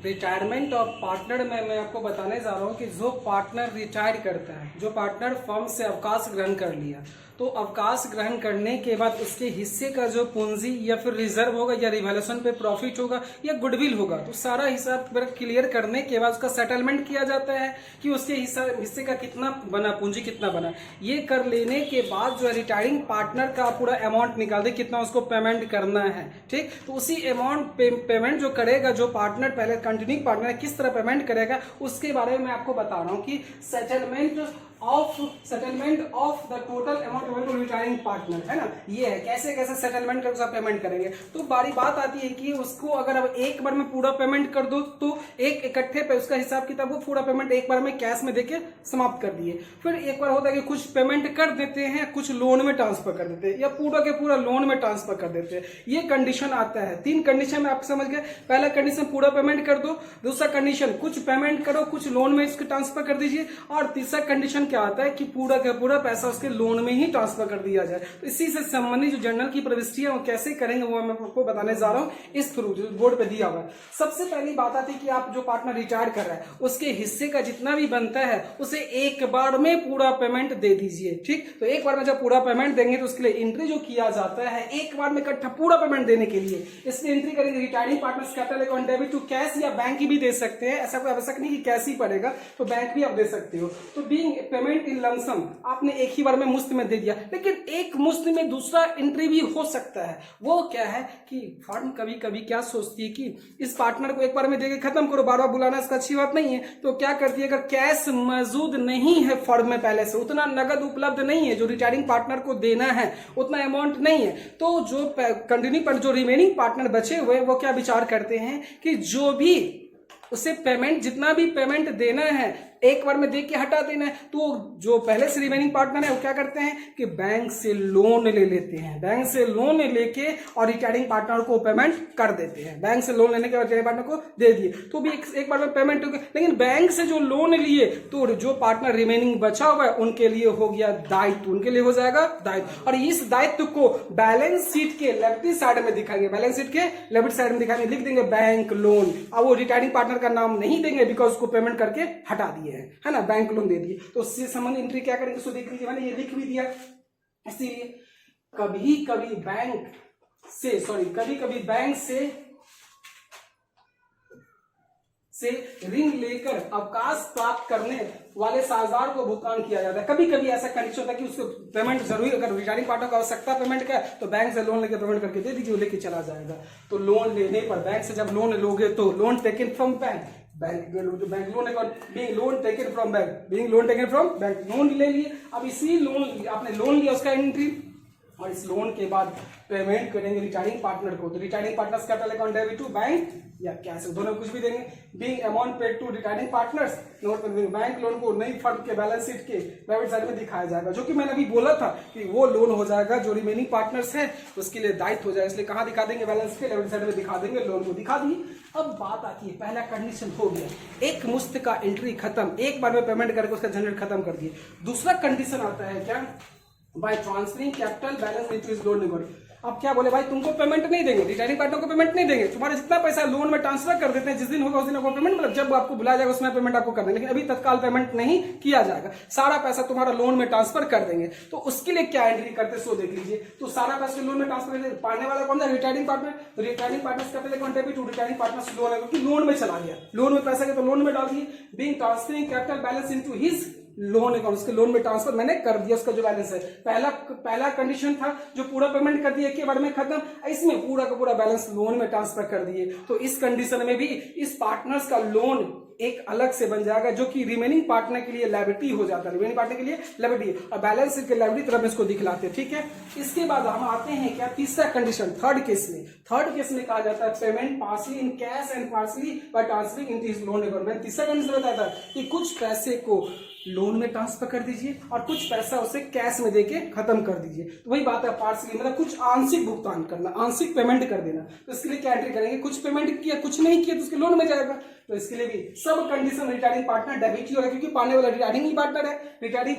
Retirement of partner में मैं आपको बताने जा रहा हूँ कि जो पार्टनर रिटायर करता है, जो पार्टनर फर्म से अवकाश ग्रहण कर लिया, तो अवकाश ग्रहण करने के बाद उसके हिस्से का जो पूंजी या फिर रिजर्व होगा या रिवैल्यूएशन पे प्रॉफिट होगा या गुडविल होगा, तो सारा हिसाब क्लियर करने के बाद उसका सेटलमेंट किया जाता है कि उसके हिस्से का कितना बना, पूंजी कितना बना। ये कर लेने के बाद जो है रिटायरिंग पार्टनर का पूरा अमाउंट निकाल दे, कितना उसको पेमेंट करना है। ठीक, तो उसी अमाउंट पेमेंट जो करेगा, जो पार्टनर पहले कंटिन्यू पार्टनर किस तरह पेमेंट करेगा, उसके बारे में आपको बता रहा हूँ कि settlement of the total amount to retiring partner, है ना। ये है कैसे कैसे सेटलमेंट कर उसका पेमेंट करेंगे। तो बारी बात आती है कि उसको अगर अब एक बार में पूरा पेमेंट कर दो तो एक इकट्ठे पे उसका हिसाब किताब वो पूरा पेमेंट एक बार में कैश में देके समाप्त कर दिए। फिर एक बार होता है कि कुछ पेमेंट कर देते हैं, कुछ लोन में ट्रांसफर कर देते हैं या पूरा के पूरा लोन में ट्रांसफर कर देते हैं। ये कंडीशन आता है। 3 कंडीशन में आप समझ गए। पहला कंडीशन पूरा पेमेंट कर दो, दूसरा कंडीशन कुछ पेमेंट करो, कुछ लोन में इसको ट्रांसफर कर दीजिए, और तीसरा कंडीशन क्या आता है कि पूरा का पूरा पैसा उसके लोन में ही ट्रांसफर कर दिया जाए। तो इसी से संबंधित जो जर्नल की प्रविष्टियां वो कैसे करेंगे वो मैं आपको बताने जा रहा हूं इस थ्रू जो बोर्ड पे दिया हुआ है। सबसे पहली बात आती है कि आप जो पार्टनर रिटायर कर रहा है उसके हिस्से का जितना भी बनता है उसे एक बार में पूरा पेमेंट दे दीजिए। ठीक, तो एक बार में जब पूरा पेमेंट देंगे तो उसके लिए एंट्री जो किया जाता है एक बार में इकट्ठा पूरा पेमेंट देने के लिए, इसलिए एंट्री करेंगे retiring partners capital account debit to cash, या बैंक की भी दे सकते हैं। ऐसा कोई आवश्यक नहीं कि कैश ही पड़ेगा, तो बैंक भी आप दे सकते हो। तो बीइंग पेमेंट इन लमसम, आपने एक ही बार में मुफ्त में दे दिया, लेकिन एक मुफ्त में दूसरा एंट्री भी हो सकता है। वो क्या है कि फर्म कभी कभी क्या सोचती है कि इस पार्टनर को एक बार में देके खत्म करो, बार बार बुलाना इसका अच्छी बात नहीं है। तो क्या करती है, अगर कैश मौजूद नहीं है फर्म में, पहले से उतना नगद उपलब्ध नहीं है जो रिटायरिंग पार्टनर को देना है, उतना अमाउंट नहीं है, तो जो कंटिन्यू पर जो रिमेनिंग पार्टनर बचे हुए वो क्या विचार करते हैं कि जो भी उसे पेमेंट, जितना भी पेमेंट देना है एक बार में देख के हटा देना है। तो जो पहले से रिमेनिंग पार्टनर है वो क्या करते हैं कि बैंक से लोन ले लेते हैं, बैंक से लोन लेके और रिटायरिंग पार्टनर को पेमेंट कर देते हैं। बैंक से लोन लेने के बाद रिटायरिंग पार्टनर को दे दिए तो भी एक बार में पेमेंट हो गया, लेकिन बैंक से जो लोन लिए तो जो पार्टनर रिमेनिंग बचा हुआ है उनके लिए हो गया दायित्व, उनके लिए हो जाएगा दायित्व, और इस दायित्व को बैलेंस शीट के लेफ्ट साइड में दिखाएंगे, बैलेंस शीट के लेफ्ट साइड में दिखाएंगे, लिख देंगे बैंक लोन। अब वो रिटायरिंग पार्टनर का नाम नहीं देंगे बिकॉज उसको पेमेंट करके हटा दिए है ना, बैंक लोन दे दिए। तो उससे संबंधित एंट्री क्या करेंगे उसको देख लीजिए, मैंने ये लिख भी दिया। इसीलिए कभी कभी बैंक से ऋण लेकर अवकाश प्राप्त करने वाले साझेदार को भुगतान किया जाता है। कभी कभी ऐसा कंडीशन होता है कि उसको पेमेंट जरूरी, अगर रिटायरिंग पार्टनर को आवश्यकता पेमेंट का तो बैंक से लोन लेकर पेमेंट करके दे दीजिए, वो लेके चला जाएगा। तो लोन लेने पर बैंक से जब लोन लोगे तो loan taken from bank loan loan taken from bank, loan ले लिए। अब इसी लोन आपने लोन लिया उसका एंट्री, और इस लोन के बाद पेमेंट करेंगे रिटायरिंग पार्टनर को। तो retiring partners capital account debit to bank या कैश, दोनों कुछ भी देंगे। Being amount paid to retiring partners, note कर देंगे बैंक लोन को नई फर्म के बैलेंस शीट के डेबिट साइड में दिखाया जाएगा, जो कि मैंने अभी बोला था कि वो लोन हो जाएगा जो रिमेनिंग पार्टनर्स है उसके लिए दायित्व हो जाएगा। इसलिए कहां दिखा देंगे, बैलेंस के डेबिट साइड में दिखा देंगे, लोन को दिखा दिए। अब बात आती है, पहला कंडीशन हो गया, एक मुश्त का एंट्री खत्म, एक बार में पेमेंट करके उसका झंझट खत्म कर दिए। दूसरा कंडीशन आता है क्या, by transferring capital balance into his loan account. अब क्या बोले भाई, तुमको पेमेंट नहीं देंगे, रिटायरिंग पार्टनर को पेमेंट नहीं देंगे, तुम्हारा जितना पैसा लोन में ट्रांसफर कर देते हैं, जिस दिन होगा उस दिन आपको पेमेंट, मतलब जब आपको बुलाया जाएगा उसमें पेमेंट आपको कर देंगे, लेकिन अभी तत्काल पेमेंट नहीं किया जाएगा, सारा पैसा तुम्हारा लोन में ट्रांसफर कर देंगे। तो उसके लिए क्या एंट्री करते सो देख लीजिए। तो सारा पैसा लोन में ट्रांसफर पाने वाला कौन सा, रिटायरिंग पार्टनर। तो retiring partners capital account debit to retiring partners loan है, क्योंकि लोन में चला गया, लोन में पैसा गया तो लोन में डाल दिए। Being transferring capital balance into his loan account, उसके लोन में ट्रांसफर मैंने कर दिया, उसका जो बैलेंस है। पहला कंडीशन था जो पूरा पेमेंट कर दिया एक बार में खत्म, इसमें पूरा का पूरा बैलेंस लोन में ट्रांसफर कर दिए। तो इस कंडीशन में भी इस पार्टनर्स का लोन एक अलग से बन जाएगा, जो कि रिमेनिंग पार्टनर के लिए लायबिलिटी हो जाता है, रिमेनिंग पार्टनर के लिए लायबिलिटी, और बैलेंस शीट के लायबिलिटी तरफ इसको दिखलाते हैं। ठीक है, इसके बाद हम आते हैं क्या, तीसरा कंडीशन, थर्ड केस में कहा जाता है payment partly in cash and partly by transferring into his loan account. तीसरा कंडीशन बताता है कि कुछ पैसे को लोन में ट्रांसफर कर दीजिए और कुछ पैसा उसे कैश में देके खत्म कर दीजिए। तो वही बात है पार्सली, मतलब कुछ आंशिक भुगतान करना, आंशिक पेमेंट कर देना। तो इसके लिए क्या एंट्री करेंगे, कुछ पेमेंट किया कुछ नहीं किया तो उसके लोन में जाएगा। तो इसके लिए भी सब कंडीशन रिटायरिंग पार्टनर डेबिट ही होगा, क्योंकि पाने वाला रिटायरिंग ही पार्टनर है। रिटायरिंग